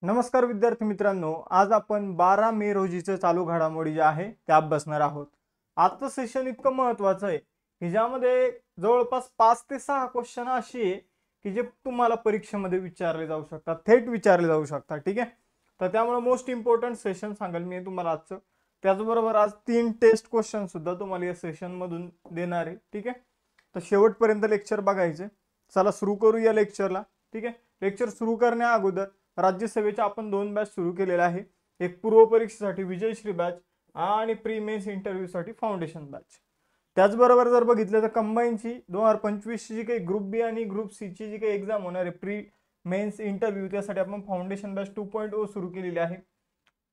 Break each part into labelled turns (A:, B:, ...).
A: नमस्कार विद्यार्थी मित्रांनो, आज आपण 12 मे रोजीचं चालू घडामोडी जे आहे त्या अभ्यासणार आहोत। आजचं सेशन इतकं महत्त्वाचं आहे की ज्यामध्ये जवळपास 5 ते 6 क्वेश्चन अशी आहे की जे तुम्हाला परीक्षेमध्ये विचारले जाऊ शकतात, थेट विचारले जाऊ शकतात। ठीक आहे, तर त्यामुळे मोस्ट इम्पॉर्टंट सेशन सांगाल मी तुम्हाला आजचं। त्याचबरोबर आज 3 टेस्ट क्वेश्चन सुद्धा तुम्हाला या सेशन मधून देणार आहे। ठीक आहे, तर शेवटपर्यंत लेक्चर बघायचे। चला सुरू करू या लेक्चरला। ठीक आहे, लेक्चर सुरू करण्या अगोदर राज्यसेवेच्या आपण 2 बॅच सुरू केलेले आहे। एक पूर्व परीक्षेसाठी विजयश्री बॅच आणि प्री मेन्स इंटरव्ह्यू साठी फाउंडेशन बॅच। त्याचबरोबर जर बघितलं तर कंबाईनची 2025 ची जी काही ग्रुप बी आणि ग्रुप सी ची जी काही एक्झाम होणार आहे प्री मेन्स इंटरव्ह्यू, त्यासाठी आपण फाउंडेशन बॅच 2.0 सुरू केलेली आहे।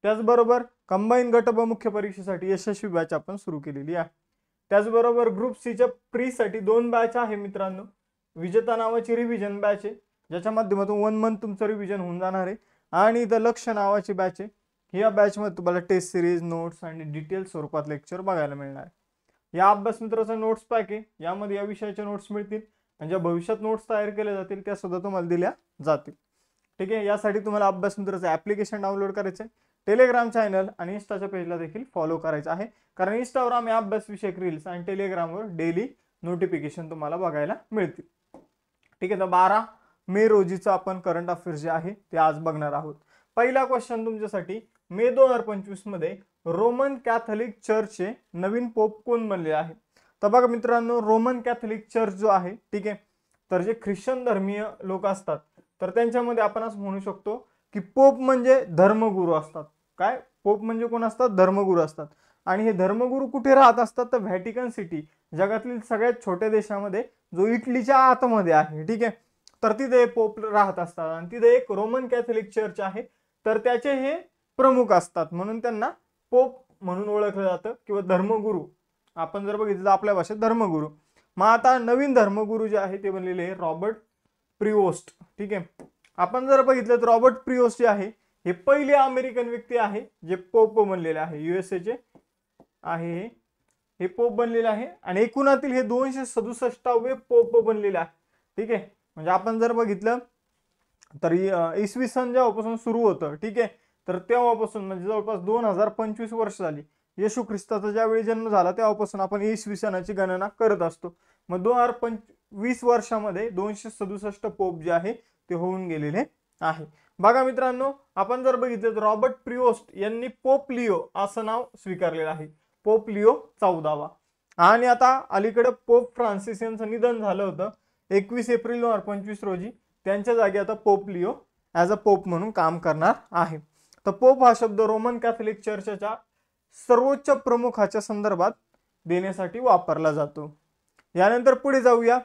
A: त्याचबरोबर कंबाईन गट ब मुख्य परीक्षेसाठी यशस्वी बॅच आपण सुरू केलेली आहे। त्याचबरोबर ग्रुप सी च्या प्री साठी 2 बॅच आहे मित्रांनो। विजेता नावाची रिव्हिजन बॅच आहे ज्याच्या माध्यमातून 1 मंथ तुमचं रिव्हिजन होऊन जाणार आहे, आणि द लक्ष नावाची बॅच आहे। या बॅच मध्ये तुम्हाला टेस्ट सिरीज, नोट्स आणि डिटेल स्वरूपात लेक्चर बघायला मिळणार आहे। या अभ्यास मित्राचा नोट्स पॅक आहे, यामध्ये या विषयाचे नोट्स मिळतील आणि ज्या भविष्यात नोट्स तयार केले जातील त्या सुद्धा तुम्हाला दिल्या जातील। ठीक आहे, यासाठी तुम्हाला अभ्यास मित्राचं ॲप्लिकेशन डाउनलोड करायचं आहे, टेलिग्राम चॅनल आणि इंस्टाच्या पेजला देखील फॉलो करायचं आहे, कारण इंस्टावर आम्ही अभ्यास विषयक रील्स आणि टेलिग्रामवर डेली नोटिफिकेशन तुम्हाला बघायला मिळतील। ठीक आहे, तर 12 मे रोजीचं आपण करंट अफेअर्स जे आहे ते आज बघणार आहोत। पहिला क्वेश्चन तुमच्यासाठी, मे 2025 मध्ये रोमन कॅथलिक चर्चचे नवीन पोप कोण बनले आहे? तर बघा मित्रांनो, रोमन कॅथलिक चर्च जो आहे, ठीक आहे, तर जे ख्रिश्चन धर्मीय लोक असतात तर त्यांच्यामध्ये आपण असं म्हणू शकतो की पोप म्हणजे धर्मगुरू असतात। काय, पोप म्हणजे कोण असतात? धर्मगुरू असतात। आणि हे धर्मगुरू कुठे राहत असतात? तर व्हॅटिकन सिटी, जगातील सगळ्यात छोट्या देशामध्ये जो इटलीच्या आतमध्ये आहे। ठीक आहे, तर तिथे पोप राहत असतात आणि तिथे एक रोमन कॅथलिक चर्च आहे, तर त्याचे हे प्रमुख असतात, म्हणून त्यांना पोप म्हणून ओळखलं जातं किंवा धर्मगुरू आपण जर बघितलं आपल्या भाषेत धर्मगुरू। मग आता नवीन धर्मगुरू जे आहे ते बनलेले रॉबर्ट प्रिओस्ट। ठीक आहे, आपण जर बघितलं तर रॉबर्ट प्रिओस्ट जे आहे हे पहिले अमेरिकन व्यक्ती आहे जे पोप बनलेले आहे, USA चे आहे हे पोप बनलेले आहे, आणि एकूणातील हे 267वे पोप बनलेले आहे। ठीक आहे, म्हणजे आपण जर बघितलं तर इसवी सन जेव्हापासून सुरू होतं, ठीक आहे, तर तेव्हापासून म्हणजे जवळपास 2025 वर्ष झाली। येशू ख्रिस्ताचा ज्यावेळी जन्म झाला तेव्हापासून आपण इसवी सनाची गणना करत असतो। मग 2025 वर्षामध्ये 267 पोप जे आहे ते होऊन गेलेले आहे। बघा मित्रांनो, आपण जर बघितलं तर रॉबर्ट प्रिओस्ट यांनी पोप लिओ असं नाव स्वीकारलेलं आहे, पोप लिओ 14वा। आणि आता अलीकडे पोप फ्रान्सिस यांचं निधन झालं होतं 21 एप्रिल 2025 रोजी। त्यांच्या जागी आता pope Leo as a pope म्हणून काम करणार आहे। तर पोप हा शब्द रोमन कॅथलिक चर्चच्या सर्वोच्च प्रमुखाच्या संदर्भात देण्यासाठी वापरला जातो। यानंतर पुढे जाऊया,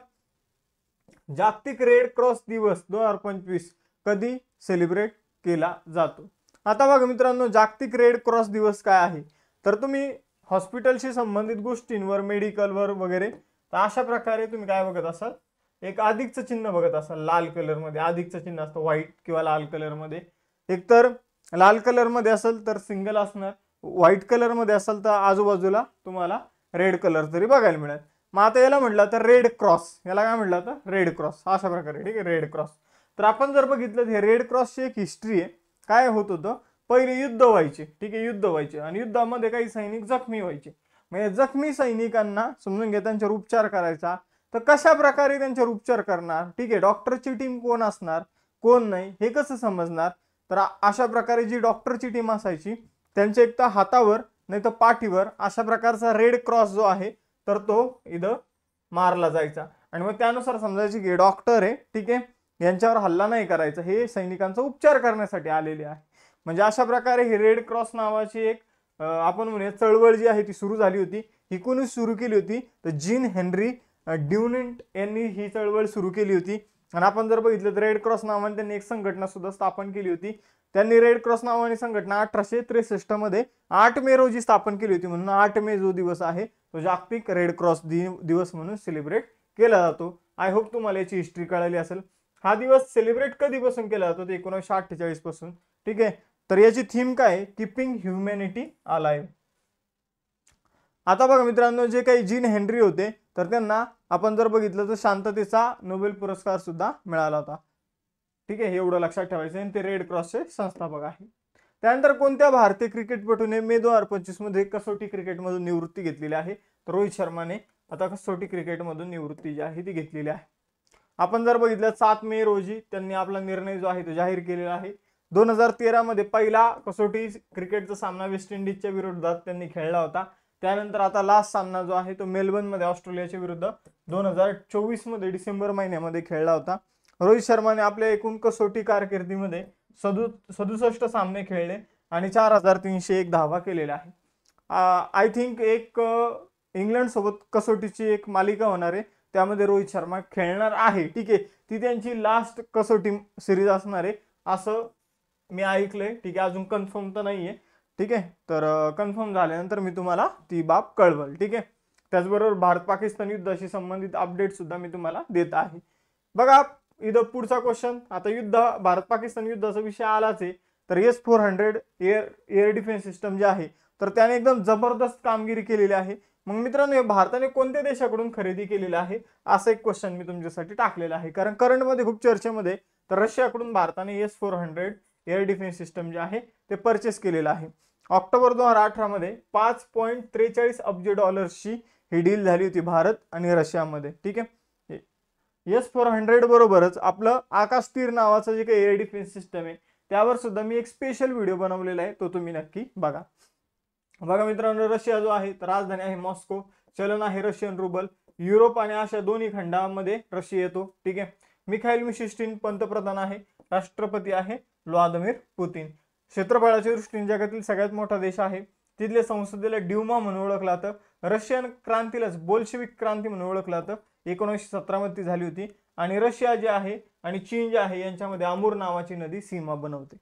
A: जागतिक रेड क्रॉस दिवस 2025 कधी सेलिब्रेट केला जातो? आता बघा मित्रांनो, जागतिक रेड क्रॉस दिवस काय आहे, तर तुम्ही हॉस्पिटलशी संबंधित गोष्टींवर, मेडिकलवर वगैरे, तर अशा प्रकारे तुम्ही काय बघत असाल, एक अधिकचं चिन्ह बघत असाल, लाल कलर मध्ये अधिकचं चिन्ह असतं, व्हाईट किंवा लाल कलर मध्ये। एकतर लाल कलर मध्ये असेल तर सिंगल असणार, व्हाईट कलर मध्ये असेल तर आजूबाजूला तुम्हाला रेड कलर तरी बघायला मिळेल। मग आता याला म्हटलं तर रेड क्रॉस, याला काय म्हटलं तर रेड क्रॉस, अशा प्रकारे। ठीक आहे, रेड क्रॉस। तर आपण जर बघितलं तर हे रेड क्रॉसची एक हिस्ट्री आहे। काय होत होतं, पहिले युद्ध व्हायचे, ठीक आहे, युद्ध व्हायचे आणि युद्धामध्ये काही सैनिक जखमी व्हायचे। म्हणजे जखमी सैनिकांना समजून घ्या त्यांच्यावर उपचार करायचा, तर कशा प्रकारे त्यांच्यावर उपचार करणार, ठीक आहे, डॉक्टरची टीम कोण असणार कोण नाही हे कसं समजणार? तर अशा प्रकारे जी डॉक्टरची टीम असायची त्यांच्या एक तर हातावर नाही तर पाठीवर अशा प्रकारचा रेड क्रॉस जो आहे तर तो इथं मारला जायचा, आणि मग त्यानुसार समजायचे की डॉक्टर आहे, ठीक आहे, यांच्यावर हल्ला नाही करायचा, हे सैनिकांचा उपचार करण्यासाठी आलेले आहे। म्हणजे अशा प्रकारे हे रेड क्रॉस नावाची एक आपण म्हणूया चळवळ जी आहे ती सुरू झाली होती। ही कोणी सुरू केली होती, तर जीन हेनरी ड्युनंट यांनी ही चळवळ सुरू केली होती। आणि आपण जर बघितलं तर रेड क्रॉस नावाने त्यांनी एक संघटना सुद्धा स्थापन केली होती। त्यांनी रेड क्रॉस नावाने संघटना 1863 मध्ये 8 मे रोजी स्थापन केली होती, म्हणून 8 मे जो दिवस आहे तो जागतिक रेड क्रॉस दिवस म्हणून सेलिब्रेट केला जातो। आय होप तुम्हाला याची हिस्ट्री कळाली असेल। हा दिवस सेलिब्रेट कधीपासून केला जातो, 1948 पासून। ठीक आहे, तर याची थीम काय आहे, कीपिंग ह्युमॅनिटी अलाइव्ह। आता बघा मित्रांनो, जे काही जीन हेनरी होते तर त्यांना आपण जर बघितलं तर शांततेचा नोबेल पुरस्कार सुद्धा मिळाला होता। ठीक आहे, एवढं लक्षात ठेवायचं आणि ते रेड क्रॉसचे संस्थापक आहे. त्यानंतर कोणत्या भारतीय क्रिकेटपटूने मे 2025 मध्ये कसोटी क्रिकेटमधून निवृत्ती घेतलेली आहे? तर रोहित शर्माने आता कसोटी क्रिकेटमधून निवृत्ती जी आहे ती घेतलेली आहे. आपण जर बघितलं 7 मे रोजी त्यांनी आपला निर्णय जो आहे तो जाहीर केलेला आहे. 2013 मध्ये पहिला कसोटी क्रिकेटचा सामना वेस्ट इंडिजच्या विरोधात त्यांनी खेळला होता. त्यानंतर आता लास्ट सामना जो आहे तो मेलबर्न मध्ये ऑस्ट्रेलियाच्या विरुद्ध 2024 मध्ये डिसेंबर महिन्यामध्ये खेळला होता. रोहित शर्माने आपल्या एकूण कसोटी कारकिर्दीमध्ये 67 सामने खेळले आणि 4301 धावा केलेल्या आहे. आय थिंक एक इंग्लंड सोबत कसोटीची एक मालिका होणार आहे, त्यामध्ये रोहित शर्मा खेळणार आहे. ठीक आहे, ती त्यांची लास्ट कसोटी सिरीज असणार आहे असं मी ऐकलंय. ठीक आहे, अजून कन्फर्म तर नाहीये. ठीक आहे, तर कन्फर्म झाल्यानंतर मी तुम्हाला ती बाब कळवल. ठीक आहे, त्याचबरोबर भारत पाकिस्तान युद्धाशी संबंधित अपडेट सुद्धा मी तुम्हाला देत आहे. बघा इथं पुढचा क्वेश्चन, आता युद्ध भारत पाकिस्तान युद्धाचा विषय आलाच आहे, तर S-400 एअर डिफेन्स सिस्टम जे आहे तर त्याने एकदम जबरदस्त कामगिरी केलेली आहे. मग मित्रांनो, भारताने कोणत्या देशाकडून खरेदी केलेलं आहे असा एक क्वेश्चन मी तुमच्यासाठी टाकलेला आहे. कारण करंटमध्ये खूप चर्चेमध्ये तर रशियाकडून भारताने S-400 एअर डिफेन्स सिस्टम जे आहे ते परचेस केलेलं आहे. ऑक्टोबर 2018 मध्ये $5.43 अब्ज ही डील झाली होती भारत आणि रशियामध्ये. ठीक आहे, S-400 बरोबरच आपलं आकाश तीर नावाचं जे काही एअर डिफेन्स सिस्टम आहे त्यावर सुद्धा मी एक स्पेशल व्हिडिओ बनवलेला आहे, तो तुम्ही नक्की बघा. बघा मित्रांनो, रशिया जो आहे तर राजधानी आहे मॉस्को, चलन आहे रशियन रुबल. युरोप आणि आशिया दोन्ही खंडामध्ये रशिया येतो. ठीक आहे, मिखाईल मिशिस्टिन पंतप्रधान आहे, राष्ट्रपती आहे व्लादिमीर पुतिन. क्षेत्रफळाच्या दृष्टीने जगातील सगळ्यात मोठा देश आहे. तिथल्या संसदेला ड्यूमा म्हणून ओळखलं जातं. रशियन क्रांतीलाच बोल्शेविक क्रांती म्हणून ओळखलं जातं. 1917 मध्ये झाली होती. आणि रशिया जे आहे आणि चीन जे आहे यांच्यामध्ये अमूर नावाची नदी सीमा बनवते.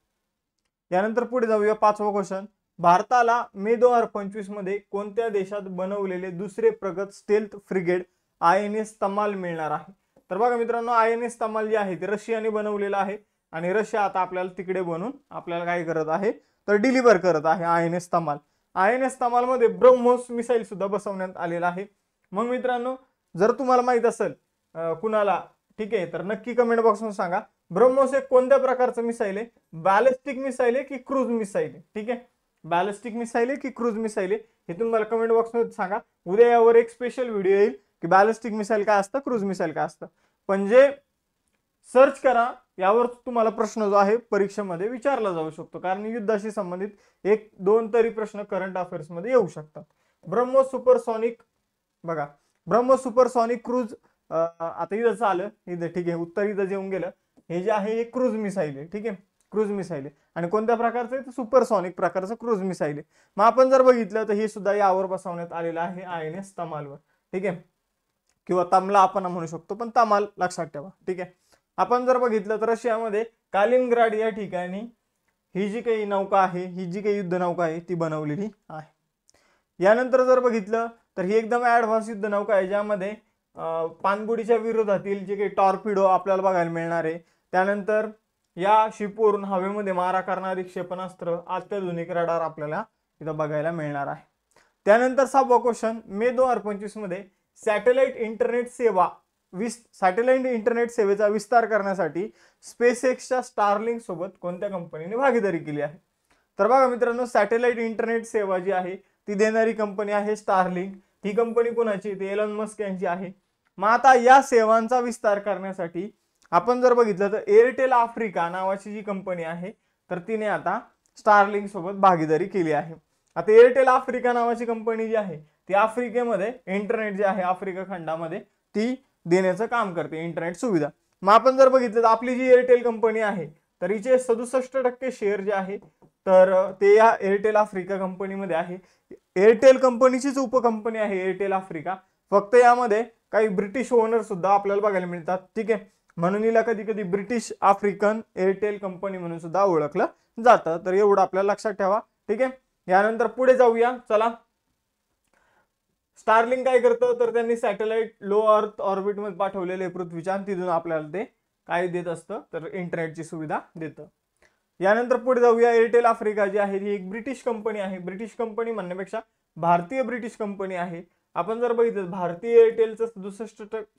A: यानंतर पुढे जाऊया, 5वा क्वेश्चन. भारताला मे 2025 मध्ये कोणत्या देशात बनवलेले दुसरे प्रगत स्टेल्थ फ्रिगेट INS तमाल मिळणार आहे? तर बघा मित्रांनो, INS तमाल जे आहे ते रशियाने बनवलेलं आहे आणि रशिया आता आपल्याला तिकडे बनवून आपल्याला काय करत आहे तर डिलिव्हर करत आहे INS तमाल. INS तमाल मध्ये ब्रह्मोस मिसाईल सुद्धा बसवण्यात आलेला आहे. मग मित्रांनो, जर तुम्हाला माहित असेल कुणाला, ठीक आहे, तर नक्की कमेंट बॉक्समध्ये सांगा. ब्रह्मोस एक कोणत्या प्रकारचं मिसाईल आहे? बॅलिस्टिक मिसाईल आहे की क्रूज मिसाईल आहे? ठीक आहे, बॅलिस्टिक मिसाईल आहे की क्रूज मिसाईल आहे हे तुम्हाला कमेंट बॉक्समध्ये सांगा. उद्या यावर एक स्पेशल व्हिडिओ येईल की बॅलिस्टिक मिसाईल काय असतं, क्रूज मिसाईल काय असतं. म्हणजे सर्च करा, यावर तुम्हाला प्रश्न जो आहे परीक्षेमध्ये विचारला जाऊ शकतो, कारण युद्धाशी संबंधित 1-2 तरी प्रश्न करंट अफेअर्स मध्ये येऊ शकतात. ब्रह्मोस सुपरसॉनिक, बघा ब्रह्मोस सुपरसॉनिक क्रूज आता इथं आलं इथं. ठीक आहे, उत्तर इथं येऊन गेलं. हे जे आहे हे क्रूज मिसाईल आहे. ठीक आहे, क्रूज मिसाईल आहे आणि कोणत्या प्रकारचं आहे तर सुपरसॉनिक प्रकारचं क्रूज मिसाईल आहे. मग आपण जर बघितलं तर हे सुद्धा यावर बसवण्यात आलेलं आहे INS तमालवर. ठीक आहे, किंवा तमला आपण म्हणू शकतो, पण तमाल लक्षात ठेवा. ठीक आहे, आपण जर बघितलं तर रशियामध्ये कालिनग्राड या ठिकाणी ही जी काही नौका आहे, ही जी काही युद्ध नौका आहे ती बनवलेली आहे. यानंतर जर बघितलं तर ही एकदम ऍडव्हान्स युद्ध नौका आहे, ज्यामध्ये पाणबुडीच्या विरोधातील जे काही टॉर्पिडो आपल्याला बघायला मिळणार आहे. त्यानंतर या शिपवरून हवेमध्ये मारा करणारी क्षेपणास्त्र, अत्याधुनिक रडार आपल्याला इथं बघायला मिळणार आहे. त्यानंतर 6वा क्वेश्चन, मे 2025 मध्ये सॅटेलाइट इंटरनेट सेवेचा विस्तार करण्यासाठी स्पेसएक्सच्या स्टारलिंक सोबत कोणत्या कंपनीने भागीदारी केली आहे? तर बघा मित्रांनो, सॅटेलाइट इंटरनेट सेवा जी आहे ती देणारी कंपनी आहे स्टारलिंक. ही कंपनी कोणाची? ती एलन मस्क यांची आहे. मग आता या सेवांचा विस्तार करण्यासाठी आपण जर बघितलं तर एअरटेल आफ्रिका नावाची जी कंपनी आहे तर तिने आता स्टारलिंक सोबत भागीदारी केली आहे. आता एअरटेल आफ्रिका नावाची कंपनी जी आहे ती आफ्रिकेमध्ये इंटरनेट जे आहे आफ्रिका खंडामध्ये ती देण्याचं काम करते, इंटरनेट सुविधा. मग आपण जर बघितलं तर आपली जी एअरटेल कंपनी आहे तर हिचे 67% शेअर जे आहे तर ते या एअरटेल आफ्रिका कंपनीमध्ये आहे. एअरटेल कंपनीचीच उपकंपनी आहे एअरटेल आफ्रिका, फक्त यामध्ये काही ब्रिटिश ओनर सुद्धा आपल्याला बघायला मिळतात. ठीक आहे, म्हणून हिला कधी कधी ब्रिटिश आफ्रिकन एअरटेल कंपनी म्हणून सुद्धा ओळखलं जातं. तर एवढं आपल्याला लक्षात ठेवा. ठीक आहे, यानंतर पुढे जाऊया. चला, स्टारलिंक काय करतं तर त्यांनी सॅटेलाइट लो अर्थ ऑर्बिट मध्ये पाठवलेले पृथ्वीच्या, आणि तिथून आपल्याला ते काय देत असतं तर इंटरनेटची सुविधा देतं. यानंतर पुढे जाऊया. एअरटेल आफ्रिका जी आहे ही एक ब्रिटिश कंपनी आहे. ब्रिटिश कंपनी म्हणण्यापेक्षा भारतीय ब्रिटिश कंपनी आहे. आपण जर बघितलं भारतीय एअरटेलचा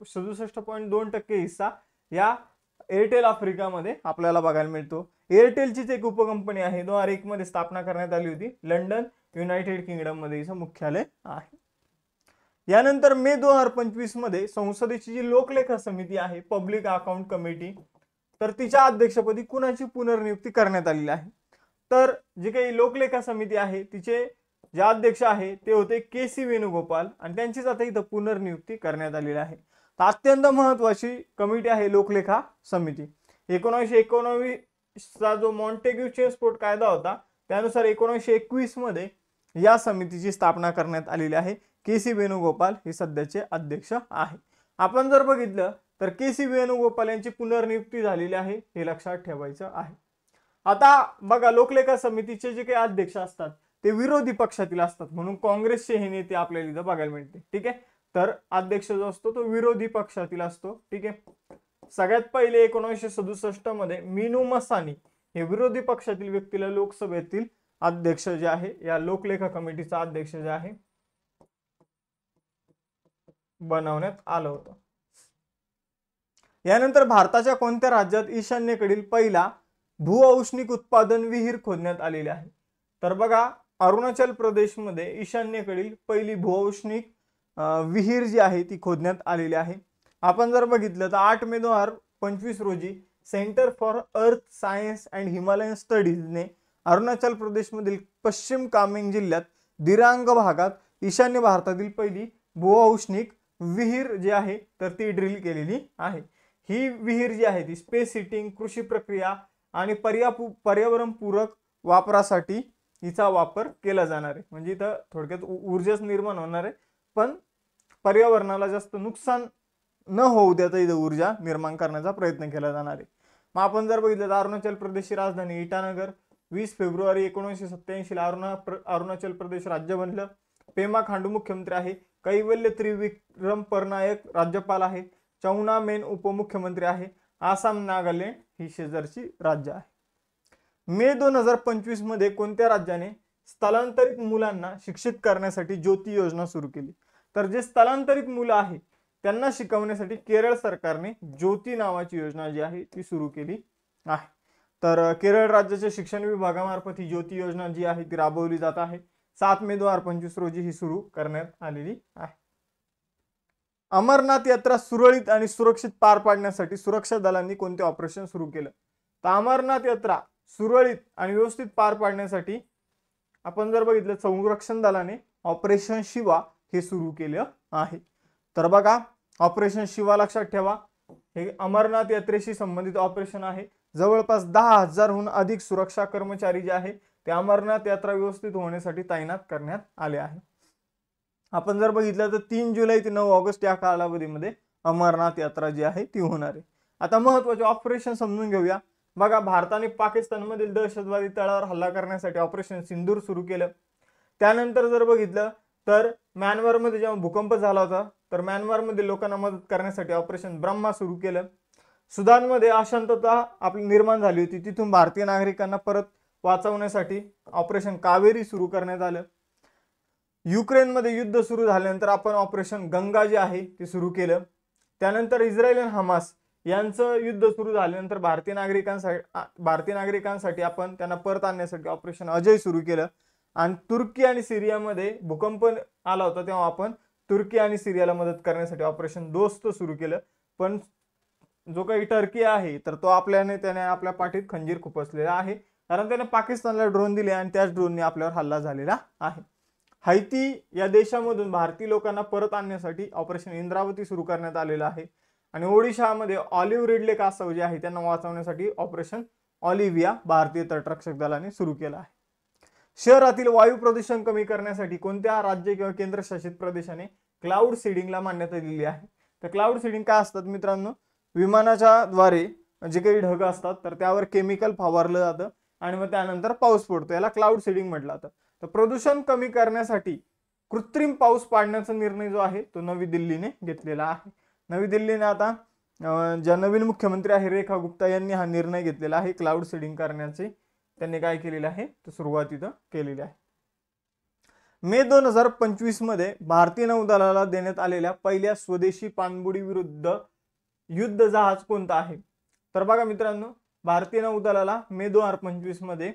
A: 67.2% हिस्सा या एअरटेल आफ्रिकामध्ये आपल्याला बघायला मिळतो. एअरटेलचीच एक उपकंपनी आहे, 2001 मध्ये स्थापना करण्यात आली होती. लंडन, युनायटेड किंगडम मध्ये हिचं मुख्यालय आहे. यानंतर मे 2025 मध्ये संसदेची जी लोकलेखा समिती आहे, पब्लिक अकाउंट कमिटी, तर तिच्या अध्यक्षपदी कुणाची पुनर्नियुक्ती करण्यात आलेली आहे. तर जी काही लोकलेखा समिती आहे तिचे जे अध्यक्ष आहे ते होते के.सी. वेणुगोपाल आणि त्यांचीच आता इथं पुनर्नियुक्ती करण्यात आलेली आहे. तर अत्यंत महत्वाची कमिटी आहे लोकलेखा समिती. 1919 चा जो मॉन्टेग्यू चेम्स्फोर्ड कायदा होता त्यानुसार 1921 मध्ये या समितीची स्थापना करण्यात आलेली आहे. के.सी. वेणुगोपाल हे सध्याचे अध्यक्ष आहे. आपण जर बघितलं तर के.सी. वेणुगोपाल यांची पुनर्नियुक्ती झालेली आहे, हे लक्षात ठेवायचं आहे. आता बघा, लोकलेखा समितीचे जे काही अध्यक्ष असतात ते विरोधी पक्षातील असतात, म्हणून काँग्रेसचे हे नेते आपल्याला इथं बघायला मिळते. ठीक आहे, तर अध्यक्ष जो असतो तो विरोधी पक्षातील असतो. ठीक आहे, सगळ्यात पहिले 1967 मध्ये मीनू मसानी हे विरोधी पक्षातील व्यक्तीला लोकसभेतील अध्यक्ष जे आहे या लोकलेखा कमिटीचा अध्यक्ष जे आहे बनवण्यात आलं होतं. यानंतर भारताच्या कोणत्या राज्यात ईशान्येकडील पहिला भूऔष्णिक उत्पादन विहीर खोदण्यात आलेली आहे? तर बघा, अरुणाचल प्रदेशमध्ये ईशान्येकडील पहिली भूऔष्णिक विहीर जी आहे ती खोदण्यात आलेली आहे. आपण जर बघितलं तर 8 मे 2025 रोजी centre for earth science and Himalayan स्टडीजने अरुणाचल प्रदेशमधील पश्चिम कामेंग जिल्ह्यात दिरांग भागात ईशान्य भारतातील पहिली भूऔष्णिक विहीर जी आहे तर ती ड्रिल केलेली आहे. ही विहीर जी आहे ती स्पेस हिटिंग, कृषी प्रक्रिया आणि पर्यावरणपूरक वापरासाठी हिचा वापर केला जाणार आहे. म्हणजे इथं थोडक्यात ऊर्जाच निर्माण होणार आहे, पण पर्यावरणाला जास्त नुकसान न होऊ देता इथं ऊर्जा निर्माण करण्याचा प्रयत्न केला जाणार आहे. मग आपण जर बघितलं तर अरुणाचल प्रदेशची राजधानी इटानगर, 20 फेब्रुवारी 1987 ला अरुणाचल प्रदेश राज्य बनलं. पेमा खांडू मुख्यमंत्री आहे. कैवल्य त्रिविक्रम परनायक राज्यपाल आहे. चौना मेन उपमुख्यमंत्री आहे. आसाम, नागालँड ही शेजारची राज्य आहे. मे 2025 मध्ये कोणत्या राज्याने स्थलांतरित मुलांना शिक्षित करण्यासाठी ज्योती योजना सुरू केली? तर जे स्थलांतरित मुलं आहेत त्यांना शिकवण्यासाठी केरळ सरकारने ज्योती नावाची योजना जी आहे ती सुरू केली आहे. तर केरळ राज्याच्या शिक्षण विभागामार्फत ही ज्योती योजना जी आहे ती राबवली जात आहे. 7 मे 2025 रोजी ही सुरू करण्यात आलेली आहे. अमरनाथ यात्रा सुरळीत आणि सुरक्षित पार पाडण्यासाठी सुरक्षा दलांनी कोणते ऑपरेशन सुरू केलं? तर अमरनाथ यात्रा सुरळीत आणि व्यवस्थित पार पाडण्यासाठी आपण जर बघितलं संरक्षण दलाने ऑपरेशन शिवा हे सुरू केलं आहे. तर बघा, ऑपरेशन शिवा लक्षात ठेवा, हे अमरनाथ यात्रेशी संबंधित ऑपरेशन आहे. जवळपास 10,000हून अधिक सुरक्षा कर्मचारी जे आहे ते अमरनाथ यात्रा व्यवस्थित होण्यासाठी तैनात करण्यात आले आहे. आपण जर बघितलं तर 3 जुलै ते 9 ऑगस्ट या कालावधीमध्ये अमरनाथ यात्रा जी आहे ती होणार आहे. आता महत्त्वाचे ऑपरेशन समजून घेऊया. बघा, भारताने पाकिस्तानमधील दहशतवादी तळावर हल्ला करण्यासाठी ऑपरेशन सिंदूर सुरू केलं. त्यानंतर जर बघितलं तर म्यानमारमध्ये जेव्हा भूकंप झाला होता तर म्यानमारमध्ये लोकांना मदत करण्यासाठी ऑपरेशन ब्रह्मा सुरू केलं. सुदानमध्ये अशांतता आपली निर्माण झाली होती, तिथून भारतीय नागरिकांना परत वाचवण्यासाठी ऑपरेशन कावेरी सुरू करण्यात आलं. युक्रेनमध्ये युद्ध सुरू झाल्यानंतर आपण ऑपरेशन गंगा जे आहे ते सुरू केलं. त्यानंतर इस्रायल आणि हमास यांचं युद्ध सुरू झाल्यानंतर भारतीय नागरिकांसाठी आपण त्यांना परत आणण्यासाठी ऑपरेशन अजय सुरू केलं. आणि तुर्की आणि सिरियामध्ये भूकंप आला होता तेव्हा आपण तुर्की आणि सिरियाला मदत करण्यासाठी ऑपरेशन दोस्त सुरू केलं. पण जो काही टर्की आहे तर तो त्याने आपल्या पाठीत खंजीर खुपसलेला आहे, कारण त्याने पाकिस्तानला ड्रोन दिले आणि त्याच ड्रोनने आपल्यावर हल्ला झालेला आहे. हैती या देशामधून भारतीय लोकांना परत आणण्यासाठी ऑपरेशन इंद्रावती सुरू करण्यात आलेलं आहे. आणि ओडिशामध्ये ऑलिव्ह रिडले कासव जे आहे त्यांना वाचवण्यासाठी ऑपरेशन ऑलिव्हिया भारतीय तटरक्षक दलाने सुरू केलं आहे. शहरातील वायू प्रदूषण कमी करण्यासाठी कोणत्या राज्य किंवा केंद्रशासित प्रदेशाने क्लाउड सीडिंगला मान्यता दिली आहे? तर क्लाउड सीडिंग काय असतात मित्रांनो? विमानाच्या द्वारे जे काही ढग असतात तर त्यावर केमिकल फवारलं जातं आणि मग त्यानंतर पाऊस पडतो, याला क्लाउड सीडिंग म्हटलं जातं. तर प्रदूषण कमी करण्यासाठी कृत्रिम पाऊस पाडण्याचा निर्णय जो आहे तो नवी दिल्लीने घेतलेला आहे. नवी दिल्लीने आता ज्या नवीन मुख्यमंत्री आहे रेखा गुप्ता यांनी हा निर्णय घेतलेला आहे क्लाउड सीडिंग करण्याचे. त्यांनी काय केलेलं आहे तर सुरुवात इथं केलेली आहे. मे 2025 मध्ये भारतीय नौदलाला देण्यात आलेल्या पहिल्या स्वदेशी पाणबुडी विरुद्ध युद्ध जहाज कोणतं आहे? तर बघा मित्रांनो, भारतीय नौदलाला मे 2025 मध्ये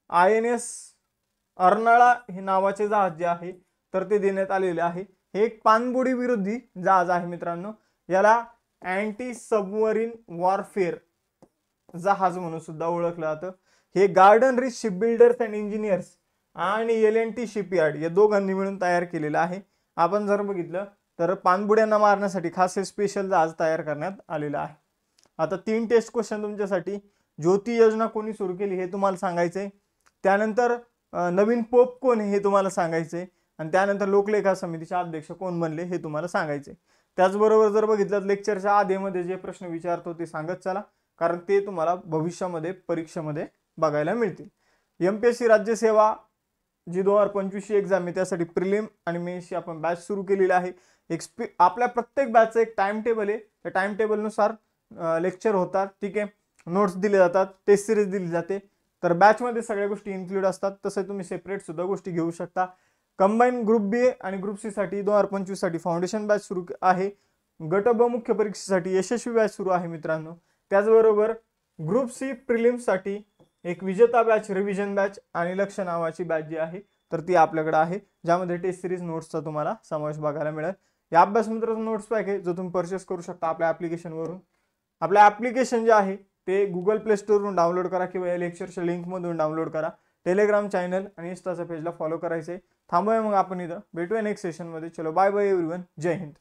A: INS अर्नाळा हे नावाचे जहाज जे आहे तर ते देण्यात आलेले आहे. हे एक पाणबुडी विरोधी जहाज आहे मित्रांनो. याला अँटी सबमरीन वॉरफेअर जहाज म्हणून सुद्धा ओळखलं जातं. हे garden rich ship builders and engineers आणि L&T शिपयार्ड या दोघांनी मिळून तयार केलेलं आहे. आपण जर बघितलं तर पाणबुड्यांना मारण्यासाठी खास हे स्पेशल जहाज तयार करण्यात आलेलं आहे. आता 3 टेस्ट क्वेश्चन तुमच्यासाठी. ज्योती योजना कोणी सुरू केली हे तुम्हाला सांगायचंय. त्यानंतर नवीन पोप कोण हे तुम्हाला सांगायचंय. आणि त्यानंतर लोकलेखा समितीचे अध्यक्ष कोण बनले हे तुम्हाला सांगायचंय. त्याचबरोबर जर बघितलं लेक्चरच्या आधीमध्ये जे प्रश्न विचारतो ते सांगत चला, कारण ते तुम्हाला भविष्यामध्ये परीक्षेमध्ये बघायला मिळतील. MPSC राज्यसेवा जी 2025 एक्झाम आहे त्यासाठी प्रिलिम आणि मेन्सची आपण बॅच सुरू केलेली आहे. आपल्या प्रत्येक बॅचचं एक टाइम टेबल आहे. त्या टाइम टेबलनुसार लेक्चर होतात, ठीक आहे, नोट्स दिले जातात, टेस्ट सिरीज दिली जाते. तर बॅचमध्ये सगळ्या गोष्टी इन्क्लूड असतात. तसं तुम्ही सेपरेट सुद्धा गोष्टी घेऊ शकता. कंबाईन ग्रुप B आणि ग्रुप C साठी 2025 साठी फाउंडेशन बॅच सुरू आहे. गट ब मुख्य परीक्षेसाठी यशस्वी बॅच सुरू आहे मित्रांनो. त्याचबरोबर ग्रुप C प्रिलिम्स साठी एक विजेता बॅच, रिव्हिजन बॅच आणि लक्ष नावाची बॅच जी आहे तर ती आपल्याकडे आहे, ज्यामध्ये टेस्ट सिरीज नोट्सचा तुम्हाला समावेश बघायला मिळेल. या अभ्यास मित्राचा नोट्स पॅक आहे जो तुम्ही परचेस करू शकता आपल्या ॲप्लिकेशनवरून. आपलं ॲप्लिकेशन जे आहे ते गुगल प्ले स्टोरवरून डाउनलोड करा किंवा या लेक्चरच्या लिंकमधून डाउनलोड करा. टेलिग्राम चॅनल आणि इंस्टाच्या पेजला फॉलो करायचे. थांबूया मग आपण इथं, भेटूया नेक्स्ट सेशनमध्ये. चलो बाय बाय एव्हरीवन, जय हिंद.